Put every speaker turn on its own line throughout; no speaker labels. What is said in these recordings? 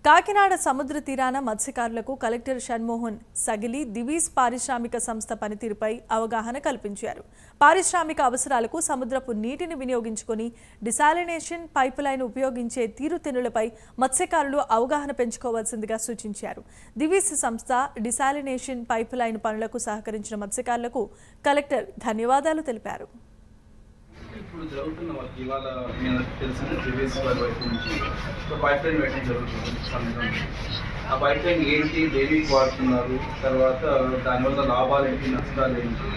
కాకినాడ సముద్ర తీరాన మత్స్యకారులకు కలెక్టర్ షణ్మోహన్ సగిలి దివీస్ పారిశ్రామిక సంస్థ పనితీరుపై అవగాహన కల్పించారు. పారిశ్రామిక అవసరాలకు సముద్రపు నీటిని వినియోగించుకొని డిసాలినేషన్ పైపులైన్ ఉపయోగించే తీరుతెన్నులపై మత్స్యకారులు అవగాహన పెంచుకోవాల్సిందిగా సూచించారు. దివీస్ సంస్థ డిసాలినేషన్ పైపులైన్ పనులకు సహకరించిన మత్స్యకారులకు కలెక్టర్ ధన్యవాదాలు తెలిపారు.
ఇప్పుడు జరుగుతున్న వాళ్ళకి ఇవాళ నేను తెలిసిన దివీస్ వారి వైపు నుంచి ఒక పైప్ లైన్ వేయడం జరుగుతుంది సముద్రం. ఆ పైప్ లైన్ ఏంటి, దేనికి వాడుతున్నారు, తర్వాత దానివల్ల లాభాలు ఏంటి, నష్టాలు ఏంటి,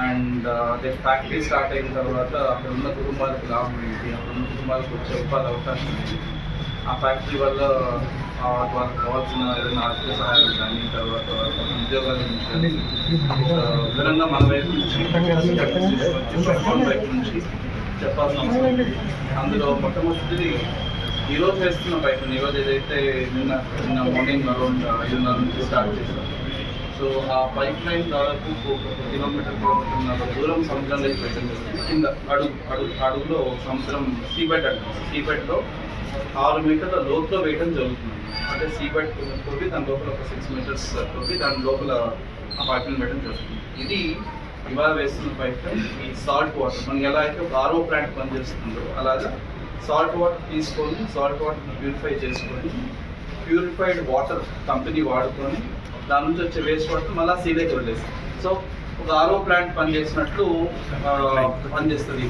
అండ్ అదే ఫ్యాక్టరీ స్టార్ట్ అయిన తర్వాత అక్కడ ఉన్న కుటుంబాలకు లాభం ఏంటి, అక్కడ ఉన్న కుటుంబాలకు వచ్చే ఉపాధి అవకాశం ఏంటి, ఆ ఫ్యాక్టరీ వల్ల వాళ్ళకి కావాల్సిన ఏదైనా ఆర్థిక సహాయం కానీ, తర్వాత ఉద్యోగాల నుంచి వివరంగా మన వైపు నుంచి వైపు నుంచి చెప్పాల్సిన అవసరం ఉంది. అందులో మొట్టమొదటిది ఈరోజు వేస్తున్న పైప్ లైన్, ఈరోజు ఏదైతే నిన్న మార్నింగ్ అరౌండ్ 5:30 నుంచి స్టార్ట్ చేస్తాం. సో ఆ పైప్ లైన్ దాదాపు 1 కిలోమీటర్ దూరం సముద్రంలోకి పెట్టడం జరుగుతుంది. కింద అడుగులో సముద్రం సీబెడ్ అంటాం, సీబెడ్లో 6 మీటర్ల లోతులో వేయడం జరుగుతుంది. అంటే సీబెడ్ తోటి దాని లోపల ఒక 6 మీటర్స్ తోటి దాని లోపల ఆ పైప్ లైన్ వేయడం జరుగుతుంది. ఇది ఇవాళ వేస్తున్న పైప్ లైన్ ఈ సాల్ట్ వాటర్, మనకి ఎలా అయితే ఒక ఆర్ఓ ప్లాంట్ పనిచేస్తుందో అలాగా సాల్ట్ వాటర్ తీసుకొని సాల్ట్ వాటర్ ప్యూరిఫై చేసుకొని ప్యూరిఫైడ్ వాటర్ కంపెనీ వాడుకొని దాని నుంచి వచ్చే వేస్ట్ వాటర్ మళ్ళీ సీలోకి వదిలేస్తుంది. సో ఒక ఆర్ఓ ప్లాంట్ పనిచేసినట్లు పనిచేస్తుంది.